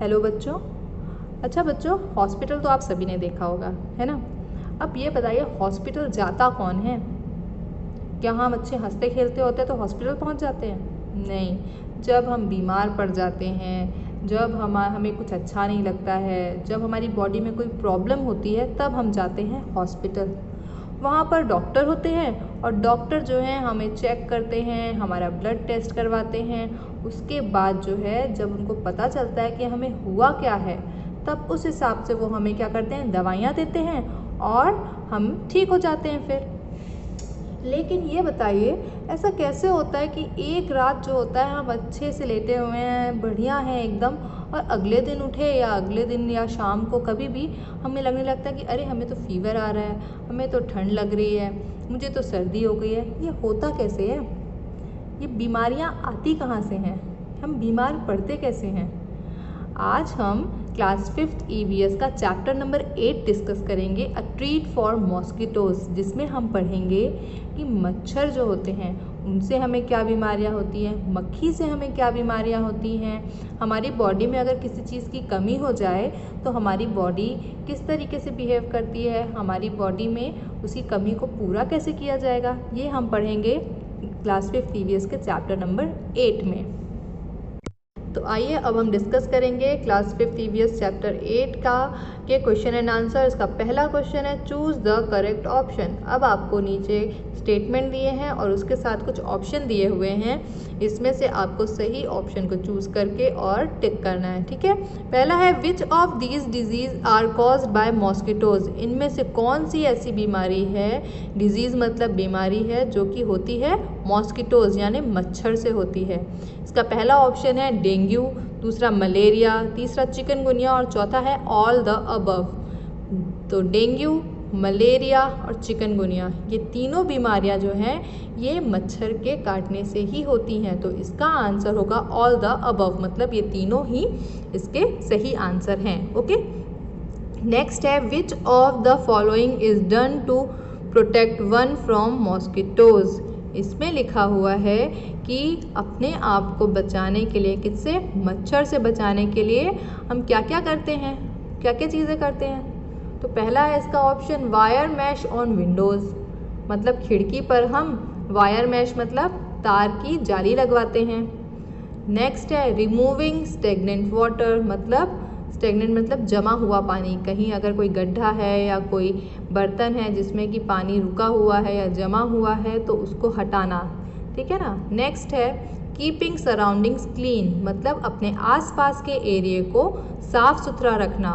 Hello बच्चों। अच्छा बच्चों, हॉस्पिटल तो आप सभी ने देखा होगा, है ना। अब ये बताइए, हॉस्पिटल जाता कौन है? क्या हम अच्छे हंसते खेलते होते तो हॉस्पिटल पहुंच जाते हैं? नहीं। जब हम बीमार पड़ जाते हैं, जब हमें कुछ अच्छा नहीं लगता है, जब हमारी बॉडी में कोई प्रॉब्लम होती है, तब हम जाते हैं हॉस्पिटल। वहाँ पर डॉक्टर होते हैं और डॉक्टर जो हैं हमें चेक करते हैं, हमारा ब्लड टेस्ट करवाते हैं। उसके बाद जो है जब उनको पता चलता है कि हमें हुआ क्या है, तब उस हिसाब से वो हमें क्या करते हैं, दवाइयाँ देते हैं और हम ठीक हो जाते हैं फिर। लेकिन ये बताइए, ऐसा कैसे होता है कि एक रात जो होता है हम अच्छे से लेटे हुए हैं, बढ़िया हैं एकदम, और अगले दिन उठे या अगले दिन या शाम को कभी भी हमें लगने लगता है कि अरे हमें तो फीवर आ रहा है, हमें तो ठंड लग रही है, मुझे तो सर्दी हो गई है। ये होता कैसे है? ये बीमारियां आती कहाँ से हैं? हम बीमार पड़ते कैसे हैं? आज हम क्लास 5th EVS का चैप्टर नंबर 8 डिस्कस करेंगे, अ ट्रीट फॉर मॉस्किटोज़, जिसमें हम पढ़ेंगे कि मच्छर जो होते हैं उनसे हमें क्या बीमारियां होती हैं, मक्खी से हमें क्या बीमारियां होती हैं, हमारी बॉडी में अगर किसी चीज़ की कमी हो जाए तो हमारी बॉडी किस तरीके से बिहेव करती है, हमारी बॉडी में उसी कमी को पूरा कैसे किया जाएगा, ये हम पढ़ेंगे क्लास 5th EVS के चैप्टर नंबर 8 में। तो आइए अब हम डिस्कस करेंगे क्लास 5th EVS चैप्टर 8 का के क्वेश्चन एंड आंसर। इसका पहला क्वेश्चन है, चूज़ द करेक्ट ऑप्शन। अब आपको नीचे स्टेटमेंट दिए हैं और उसके साथ कुछ ऑप्शन दिए हुए हैं, इसमें से आपको सही ऑप्शन को चूज़ करके और टिक करना है, ठीक है। पहला है, which of these diseases are caused by mosquitoes. इनमें से कौन सी ऐसी बीमारी है, डिजीज़ मतलब बीमारी है, जो कि होती है मॉस्किटोज यानी मच्छर से होती है। इसका पहला ऑप्शन है डेंगू, दूसरा मलेरिया, तीसरा चिकनगुनिया और चौथा है ऑल द अबव। तो डेंगू, मलेरिया और चिकनगुनिया, ये तीनों बीमारियां जो हैं ये मच्छर के काटने से ही होती हैं। तो इसका आंसर होगा ऑल द अबव, मतलब ये तीनों ही इसके सही आंसर हैं। ओके, नेक्स्ट है, which of the following is done to protect one from mosquitoes. इसमें लिखा हुआ है कि अपने आप को बचाने के लिए, किससे, मच्छर से बचाने के लिए हम क्या क्या करते हैं, क्या क्या चीज़ें करते हैं। तो पहला है इसका option, wire mesh on Windows, मतलब खिड़की पर हम वायर मैश मतलब तार की जाली लगवाते हैं। नेक्स्ट है, रिमूविंग स्टेगनेंट वाटर, मतलब स्टेगनेंट मतलब जमा हुआ पानी, कहीं अगर कोई गड्ढा है या कोई बर्तन है जिसमें कि पानी रुका हुआ है या जमा हुआ है तो उसको हटाना, ठीक है ना। नेक्स्ट है, कीपिंग सराउंडिंग्स क्लीन, मतलब अपने आसपास के एरिया को साफ सुथरा रखना।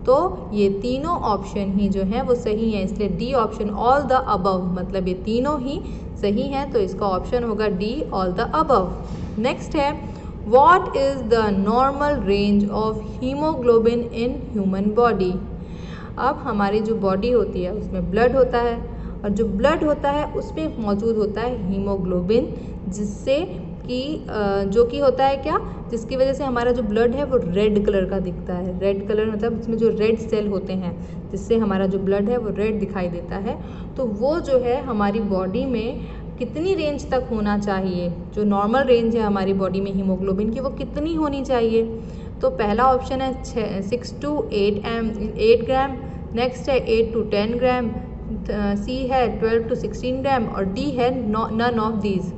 तो ये तीनों ऑप्शन ही जो हैं वो सही हैं, इसलिए D option, all the above, मतलब ये तीनों ही सही हैं। तो इसका ऑप्शन होगा D, all the above. Next है, What is the normal range of hemoglobin in human body? अब हमारी जो बॉडी होती है उसमें ब्लड होता है और जो ब्लड होता है उसमें मौजूद होता है हीमोग्लोबिन, जिससे कि जो कि होता है क्या, जिसकी वजह से हमारा जो ब्लड है वो रेड कलर का दिखता है। रेड कलर मतलब उसमें जो रेड सेल होते हैं जिससे हमारा जो ब्लड है वो रेड दिखाई देता है। तो वो जो है हमारी बॉडी में कितनी रेंज तक होना चाहिए, जो नॉर्मल रेंज है हमारी बॉडी में हीमोग्लोबिन की, वो कितनी होनी चाहिए। तो पहला ऑप्शन है 6 to 8 ग्राम, नेक्स्ट है 8 to 10 ग्राम, सी है 12 to 16 ग्राम और डी है नन ऑफ दीज,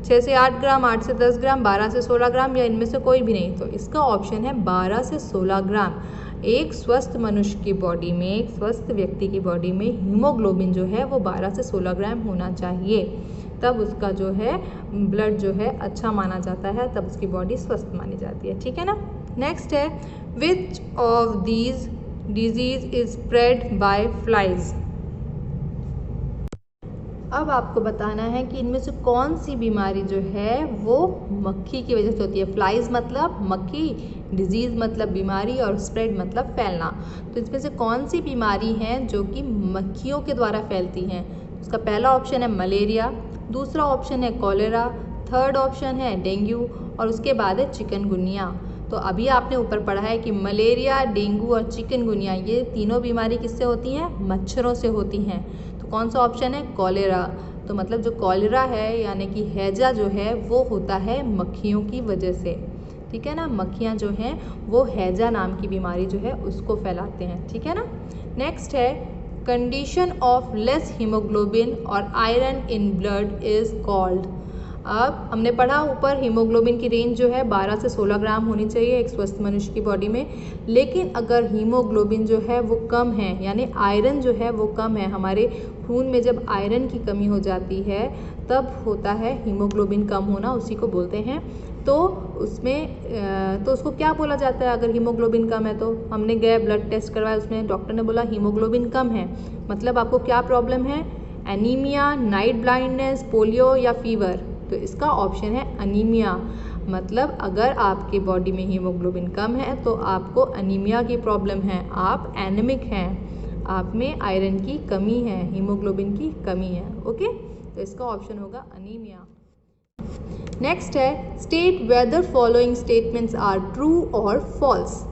6 से 8 ग्राम, 8 से 10 ग्राम, 12 से 16 ग्राम या इनमें से कोई भी नहीं। तो इसका ऑप्शन है 12 से 16 ग्राम। एक स्वस्थ मनुष्य की बॉडी में, एक स्वस्थ व्यक्ति की बॉडी में हीमोग्लोबिन जो है वो 12 से 16 ग्राम होना चाहिए, तब उसका जो है ब्लड जो है अच्छा माना जाता है, तब उसकी बॉडी स्वस्थ मानी जाती है, ठीक है ना। नेक्स्ट है, which of these disease is spread by flies. अब आपको बताना है कि इनमें से कौन सी बीमारी जो है वो मक्खी की वजह से होती है। फ्लाइज मतलब मक्खी, डिजीज़ मतलब बीमारी और स्प्रेड मतलब फैलना। तो इसमें से कौन सी बीमारी है जो कि मक्खियों के द्वारा फैलती हैं। उसका पहला ऑप्शन है मलेरिया, दूसरा ऑप्शन है कॉलेरा, थर्ड ऑप्शन है डेंगू और उसके बाद है चिकनगुनिया। तो अभी आपने ऊपर पढ़ा है कि मलेरिया, डेंगू और चिकनगुनिया ये तीनों बीमारी किससे होती हैं, मच्छरों से होती हैं। तो कौन सा ऑप्शन है, कॉलेरा। तो मतलब जो कॉलेरा है यानी कि हैजा जो है वो होता है मक्खियों की वजह से, ठीक है ना। मक्खियाँ जो हैं वो हैजा नाम की बीमारी जो है उसको फैलाते हैं, ठीक है ना। नेक्स्ट है कंडीशन ऑफ लेस हीमोग्लोबिन और iron in blood is called. अब हमने पढ़ा ऊपर हीमोग्लोबिन की रेंज जो है 12 से 16 ग्राम होनी चाहिए एक स्वस्थ मनुष्य की बॉडी में, लेकिन अगर हीमोग्लोबिन जो है वो कम है यानी आयरन जो है वो कम है, हमारे खून में जब आयरन की कमी हो जाती है तब होता है हीमोग्लोबिन कम होना, उसी को बोलते हैं। तो उसमें तो उसको क्या बोला जाता है अगर हीमोग्लोबिन कम है? तो हमने गए ब्लड टेस्ट करवाया, उसमें डॉक्टर ने बोला हीमोग्लोबिन कम है, मतलब आपको क्या प्रॉब्लम है? एनीमिया, नाइट ब्लाइंडनेस, पोलियो या फीवर? तो इसका ऑप्शन है अनीमिया। मतलब अगर आपके बॉडी में हीमोग्लोबिन कम है तो आपको अनीमिया की प्रॉब्लम है, आप एनेमिक हैं, आप में आयरन की कमी है, हीमोग्लोबिन की कमी है। ओके, तो इसका ऑप्शन होगा अनीमिया। नेक्स्ट है state whether following statements are true और फॉल्स।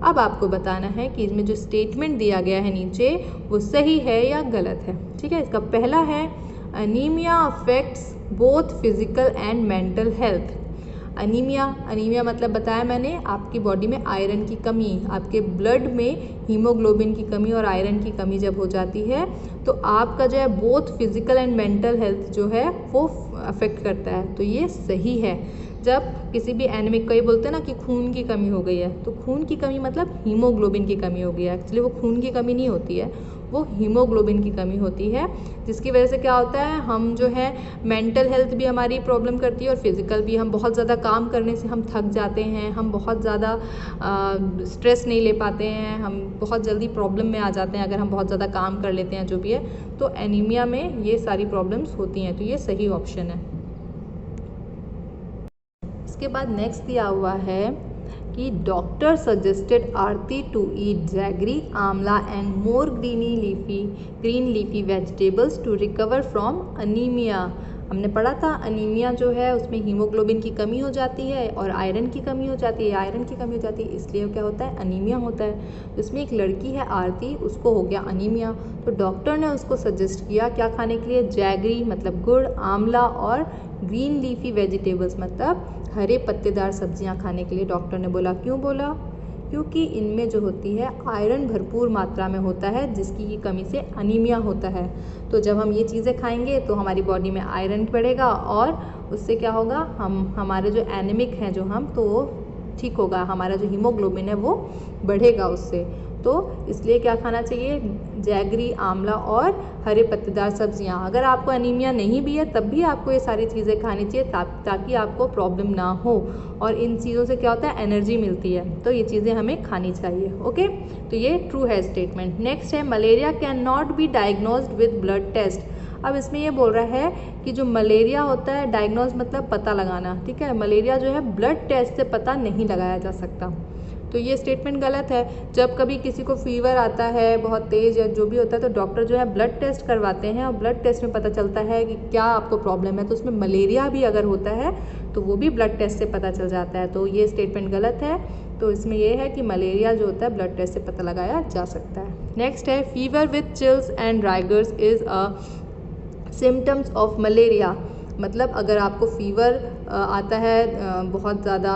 अब आपको बताना है कि इसमें जो स्टेटमेंट दिया गया है नीचे वो सही है या गलत है, ठीक है। इसका पहला है anaemia affects both physical and mental health. Anaemia मतलब बताया मैंने, आपकी बॉडी में आयरन की कमी, आपके ब्लड में हीमोग्लोबिन की कमी और आयरन की कमी जब हो जाती है तो आपका जो है both physical and mental health जो है वो अफेक्ट करता है। तो ये सही है। जब किसी भी एनीमिक को ये बोलते हैं ना कि खून की कमी हो गई है, तो खून की कमी मतलब हीमोग्लोबिन की कमी हो गई है। एक्चुअली वो खून की कमी नहीं होती है, वो हीमोग्लोबिन की कमी होती है, जिसकी वजह से क्या होता है, हम जो है मेंटल हेल्थ भी हमारी प्रॉब्लम करती है और फिजिकल भी। हम बहुत ज़्यादा काम करने से हम थक जाते हैं, हम बहुत ज़्यादा स्ट्रेस नहीं ले पाते हैं, हम बहुत जल्दी प्रॉब्लम में आ जाते हैं अगर हम बहुत ज़्यादा काम कर लेते हैं जो भी है। तो एनीमिया में ये सारी प्रॉब्लम्स होती हैं, तो ये सही ऑप्शन है। इसके बाद नेक्स्ट दिया हुआ है कि doctor suggested Aarti to eat jaggery, amla and more green leafy vegetables to recover from anaemia. हमने पढ़ा था अनीमिया जो है उसमें हीमोग्लोबिन की कमी हो जाती है और आयरन की कमी हो जाती है, आयरन की कमी हो जाती है, इसलिए क्या होता है, अनीमिया होता है। उसमें एक लड़की है आरती, उसको हो गया अनीमिया, तो डॉक्टर ने उसको सजेस्ट किया क्या खाने के लिए? जैगरी मतलब गुड़, आंवला और ग्रीन लीफी वेजिटेबल्स मतलब हरे पत्तेदार सब्जियां खाने के लिए डॉक्टर ने बोला। क्यों बोला? क्योंकि इनमें जो होती है आयरन भरपूर मात्रा में होता है, जिसकी की कमी से अनीमिया होता है। तो जब हम ये चीज़ें खाएंगे तो हमारी बॉडी में आयरन बढ़ेगा और उससे क्या होगा, हमारे जो एनीमिक हैं जो हम, तो वो ठीक होगा, हमारा जो हीमोग्लोबिन है वो बढ़ेगा उससे। तो इसलिए क्या खाना चाहिए? जैगरी, आंवला और हरे पत्तेदार सब्जियां। अगर आपको अनीमिया नहीं भी है तब भी आपको ये सारी चीज़ें खानी चाहिए ताकि आपको प्रॉब्लम ना हो, और इन चीज़ों से क्या होता है, एनर्जी मिलती है। तो ये चीज़ें हमें खानी चाहिए। ओके, तो ये ट्रू है स्टेटमेंट। नेक्स्ट है malaria can not be diagnosed with blood test. अब इसमें ये बोल रहा है कि जो मलेरिया होता है, डायग्नोज मतलब पता लगाना, ठीक है। मलेरिया जो है ब्लड टेस्ट से पता नहीं लगाया जा सकता, तो ये स्टेटमेंट गलत है। जब कभी किसी को फीवर आता है बहुत तेज़ या जो भी होता है तो डॉक्टर जो है ब्लड टेस्ट करवाते हैं और ब्लड टेस्ट में पता चलता है कि क्या आपको प्रॉब्लम है। तो उसमें मलेरिया भी अगर होता है तो वो भी ब्लड टेस्ट से पता चल जाता है, तो ये स्टेटमेंट गलत है। तो इसमें ये है कि मलेरिया जो होता है ब्लड टेस्ट से पता लगाया जा सकता है। नेक्स्ट है fever with chills and rigors is a symptoms of malaria. मतलब अगर आपको फीवर आता है, बहुत ज़्यादा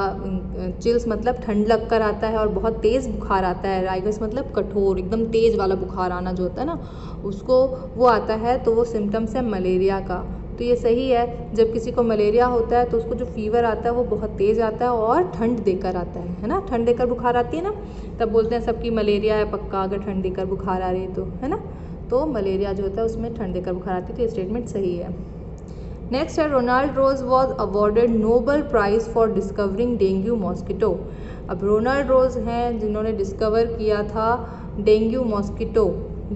चिल्स मतलब ठंड लग कर आता है और बहुत तेज़ बुखार आता है, राइगस मतलब कठोर एकदम तेज़ वाला बुखार आना जो होता है ना, उसको वो आता है, तो वो सिम्टम्स है मलेरिया का। तो ये सही है। जब किसी को मलेरिया होता है तो उसको जो फीवर आता है वो बहुत तेज़ आता है और ठंड देकर आता है ना, ठंड देकर बुखार आती है ना, तब बोलते हैं सबकी मलेरिया है पक्का अगर ठंड देकर बुखार आ रही है तो, है ना। तो मलेरिया जो होता है उसमें ठंड देकर बुखार आती है, तो ये स्टेटमेंट सही है। नेक्स्ट है Ronald Ross was awarded Nobel prize for discovering dengue mosquito. अब रोनाल्ड रोज हैं जिन्होंने डिस्कवर किया था डेंगू मॉस्किटो,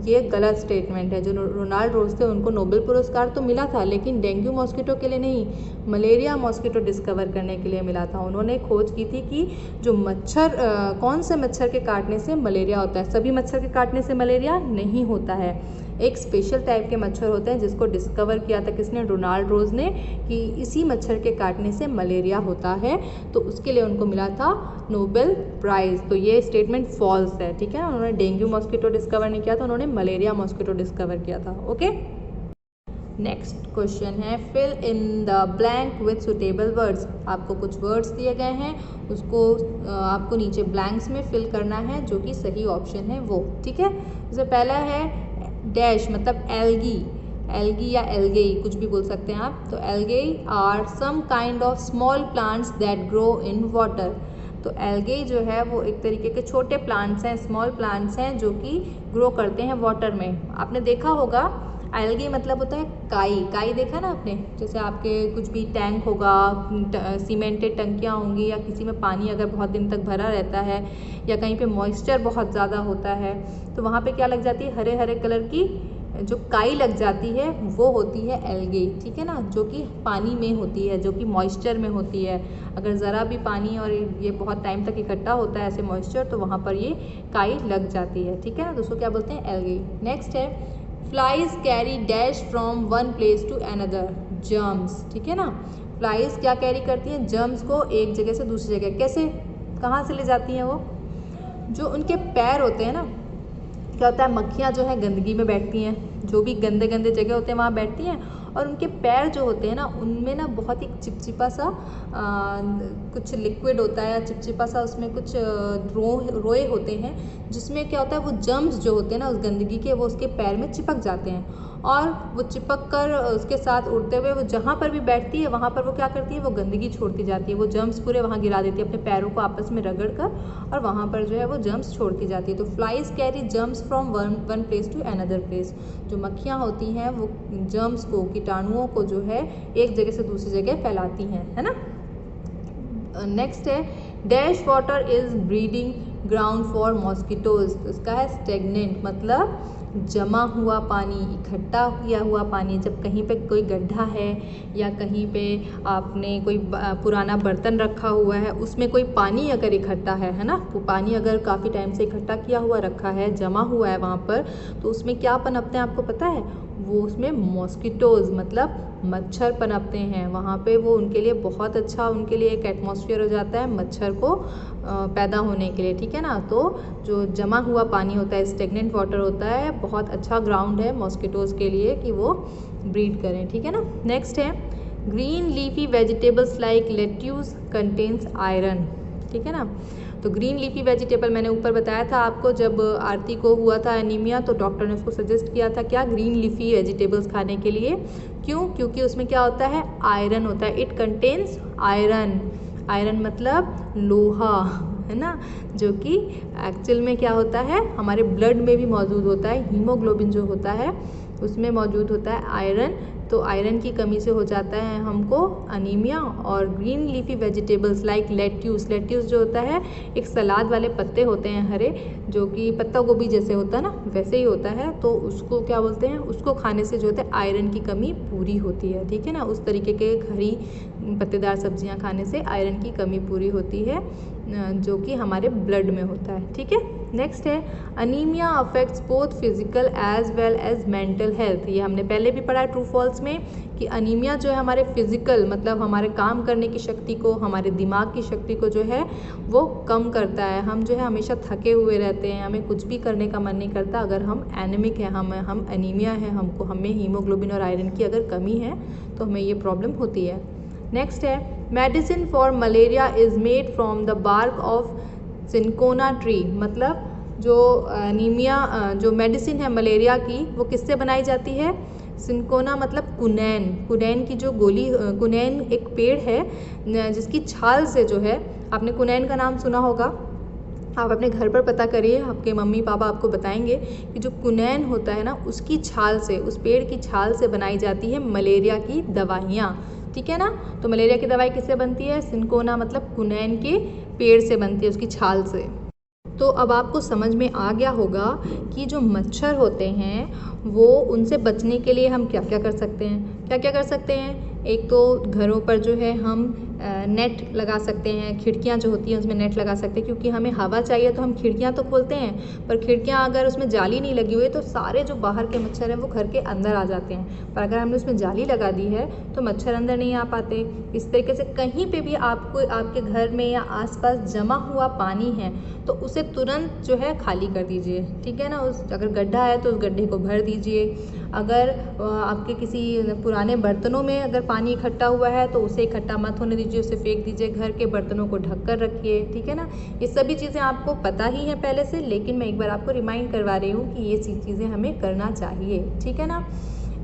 ये गलत स्टेटमेंट है। जो रोनाल्ड रोज थे उनको नोबेल पुरस्कार तो मिला था, लेकिन डेंगू मॉस्किटो के लिए नहीं, मलेरिया मॉस्किटो डिस्कवर करने के लिए मिला था। उन्होंने खोज की थी कि जो मच्छर, कौन से मच्छर के काटने से मलेरिया होता है। सभी मच्छर के काटने से मलेरिया नहीं होता है, एक स्पेशल टाइप के मच्छर होते हैं जिसको डिस्कवर किया था किसने? रोनाल्ड रोज ने, कि इसी मच्छर के काटने से मलेरिया होता है, तो उसके लिए उनको मिला था नोबेल प्राइज़। तो ये स्टेटमेंट फॉल्स है, ठीक है। उन्होंने डेंगू मॉस्किटो डिस्कवर नहीं किया था, उन्होंने मलेरिया मॉस्किटो डिस्कवर किया था। ओके, नेक्स्ट क्वेश्चन है fill in the blank with suitable words. आपको कुछ वर्ड्स दिए गए हैं, उसको आपको नीचे ब्लैंक्स में फिल करना है जो कि सही ऑप्शन है वो। ठीक है, जैसे पहला है डैश मतलब एल्गी, एल्गी या एल्गेई कुछ भी बोल सकते हैं आप। तो algae are some kind of small plants that grow in water. तो एल्गेई जो है वो एक तरीके के छोटे प्लांट्स हैं, स्मॉल प्लांट्स हैं जो कि ग्रो करते हैं वाटर में। आपने देखा होगा एल्गी मतलब होता है काई, काई देखा ना आपने, जैसे आपके कुछ भी टैंक होगा, सीमेंटेड टंकियाँ होंगी या किसी में पानी अगर बहुत दिन तक भरा रहता है या कहीं पे मॉइस्चर बहुत ज़्यादा होता है तो वहाँ पे क्या लग जाती है, हरे हरे कलर की जो काई लग जाती है वो होती है एल्गे। ठीक है ना, जो कि पानी में होती है, जो कि मॉइस्चर में होती है। अगर ज़रा भी पानी और ये बहुत टाइम तक इकट्ठा होता है ऐसे मॉइस्चर तो वहाँ पर ये काई लग जाती है। ठीक है ना, दोस्तों क्या बोलते हैं एल्गे। नेक्स्ट है flies carry dash from one place to another, germs. ठीक है ना, फ्लाइज क्या कैरी करती हैं, जर्म्स को एक जगह से दूसरी जगह। कैसे, कहाँ से ले जाती हैं वो, जो उनके पैर होते हैं ना, क्या होता है मक्खियाँ जो है गंदगी में बैठती हैं, जो भी गंदे गंदे जगह होते हैं वहाँ बैठती हैं और उनके पैर जो होते हैं ना उनमें ना बहुत ही चिपचिपा सा कुछ लिक्विड होता है, चिपचिपा सा उसमें कुछ रोए होते हैं जिसमें क्या होता है वो जर्म्स जो होते हैं ना उस गंदगी के वो उसके पैर में चिपक जाते हैं और वो चिपक कर उसके साथ उड़ते हुए वो जहाँ पर भी बैठती है वहाँ पर वो क्या करती है, वो गंदगी छोड़ती जाती है, वो जर्म्स पूरे वहाँ गिरा देती है अपने पैरों को आपस में रगड़ कर और वहाँ पर जो है वो जर्म्स छोड़ती जाती है। तो flies carry germs from one place to another place. जो मक्खियाँ होती हैं वो जर्म्स को, कीटाणुओं को जो है एक जगह से दूसरी जगह फैलाती हैं, है ना। नेक्स्ट है dash water is breeding ground for mosquitoes. तो इसका है स्टेगनेंट मतलब जमा हुआ पानी, इकट्ठा किया हुआ पानी। जब कहीं पे कोई गड्ढा है या कहीं पे आपने कोई पुराना बर्तन रखा हुआ है उसमें कोई पानी अगर इकट्ठा है ना, वो पानी अगर काफ़ी टाइम से इकट्ठा किया हुआ रखा है, जमा हुआ है वहाँ पर, तो उसमें क्या पनपते हैं आपको पता है, वो उसमें मॉस्किटोज़ मतलब मच्छर पनपते हैं वहाँ पे। वो उनके लिए बहुत अच्छा, उनके लिए एक एटमॉस्फेयर हो जाता है मच्छर को पैदा होने के लिए। ठीक है ना, तो जो जमा हुआ पानी होता है, स्टेगनेंट वाटर होता है, बहुत अच्छा ग्राउंड है मॉस्किटोज़ के लिए कि वो ब्रीड करें। ठीक है ना। नेक्स्ट है green leafy vegetables like lettuce contains iron. ठीक है ना, तो ग्रीन लीफी वेजिटेबल मैंने ऊपर बताया था आपको, जब आरती को हुआ था एनीमिया तो डॉक्टर ने उसको सजेस्ट किया था क्या, ग्रीन लीफी वेजिटेबल्स खाने के लिए। क्यों, क्योंकि उसमें क्या होता है, आयरन होता है, इट कंटेन्स आयरन। आयरन मतलब लोहा, है ना, जो कि एक्चुअल में क्या होता है हमारे ब्लड में भी मौजूद होता है, हीमोग्लोबिन जो होता है उसमें मौजूद होता है आयरन। तो आयरन की कमी से हो जाता है हमको अनीमिया। और green leafy vegetables like lettuce, lettuce जो होता है एक सलाद वाले पत्ते होते हैं हरे, जो कि पत्ता गोभी जैसे होता है ना वैसे ही होता है, तो उसको क्या बोलते हैं, उसको खाने से जो होता है आयरन की कमी पूरी होती है। ठीक है ना, उस तरीके के हरी पत्तेदार सब्जियां खाने से आयरन की कमी पूरी होती है जो कि हमारे ब्लड में होता है। ठीक है। नेक्स्ट है anaemia affects both physical as well as mental health. ये हमने पहले भी पढ़ा है ट्रू फॉल्स में कि अनीमिया जो है हमारे फिजिकल मतलब हमारे काम करने की शक्ति को, हमारे दिमाग की शक्ति को जो है वो कम करता है। हम जो है हमेशा थके हुए रहते हैं, हमें कुछ भी करने का मन नहीं करता अगर हम एनीमिक है, हम अनीमिया है, हमें हीमोग्लोबिन और आयरन की अगर कमी है तो हमें ये प्रॉब्लम होती है। नेक्स्ट है medicine for malaria is made from the bark of cinchona tree. मतलब जो अनीमिया जो मेडिसिन है मलेरिया की वो किससे बनाई जाती है, सिनकोना मतलब कुनैन, कुनैन की जो गोली, कुनैन एक पेड़ है जिसकी छाल से जो है, आपने कुनैन का नाम सुना होगा, आप अपने घर पर पता करिए, आपके मम्मी पापा आपको बताएंगे कि जो कुनैन होता है ना उसकी छाल से, उस पेड़ की छाल से बनाई जाती है मलेरिया की दवाइयाँ। ठीक है ना, तो मलेरिया की दवाई किससे बनती है, सिनकोना मतलब कुनैन के पेड़ से बनती है, उसकी छाल से। तो अब आपको समझ में आ गया होगा कि जो मच्छर होते हैं वो उनसे बचने के लिए हम क्या क्या कर सकते हैं। क्या क्या कर सकते हैं, एक तो घरों पर जो है हम नेट लगा सकते हैं, खिड़कियां जो होती हैं उसमें नेट लगा सकते हैं, क्योंकि हमें हवा चाहिए तो हम खिड़कियां तो खोलते हैं, पर खिड़कियां अगर उसमें जाली नहीं लगी हुई है तो सारे जो बाहर के मच्छर हैं वो घर के अंदर आ जाते हैं। पर अगर हमने उसमें जाली लगा दी है तो मच्छर अंदर नहीं आ पाते। इस तरीके से कहीं पर भी आपको आपके घर में या आसपास जमा हुआ पानी है तो उसे तुरंत जो है खाली कर दीजिए। ठीक है ना, उस अगर गड्ढा है तो उस गड्ढे को भर दीजिए। अगर आपके किसी पुराने बर्तनों में अगर पानी इकट्ठा हुआ है तो उसे इकट्ठा मत होने दीजिए, उसे फेंक दीजिए। घर के बर्तनों को ढक कर रखिए, ठीक है ना। ये सभी चीज़ें आपको पता ही हैं पहले से, लेकिन मैं एक बार आपको रिमाइंड करवा रही हूँ कि ये चीज़ें हमें करना चाहिए, ठीक है ना।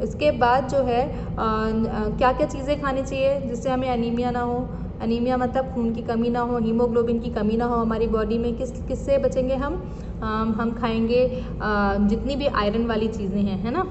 इसके बाद जो है क्या क्या चीज़ें खानी चाहिए जिससे हमें अनीमिया ना हो। अनीमिया मतलब खून की कमी ना हो, हीमोग्लोबिन की कमी ना हो हमारी बॉडी में। किससे बचेंगे हम खाएंगे जितनी भी आयरन वाली चीज़ें हैं, है ना।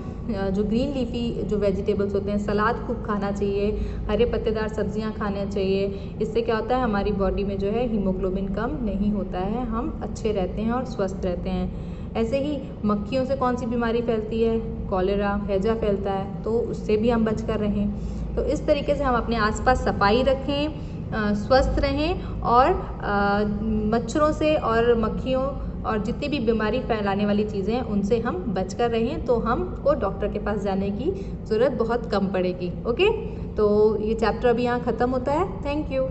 जो ग्रीन लीफी जो वेजिटेबल्स होते हैं, सलाद खूब खाना चाहिए, हरे पत्तेदार सब्जियां खाना चाहिए। इससे क्या होता है, हमारी बॉडी में जो है हीमोग्लोबिन कम नहीं होता है, हम अच्छे रहते हैं और स्वस्थ रहते हैं। ऐसे ही मक्खियों से कौन सी बीमारी फैलती है, कॉलेरा, हैजा फैलता है, तो उससे भी हम बच कर रहें। तो इस तरीके से हम अपने आसपास सफाई रखें, स्वस्थ रहें और मच्छरों से और मक्खियों और जितनी भी बीमारी फैलाने वाली चीज़ें हैं उनसे हम बच कर रहें, तो हमको डॉक्टर के पास जाने की ज़रूरत बहुत कम पड़ेगी। ओके, तो ये चैप्टर अभी यहाँ ख़त्म होता है। Thank you.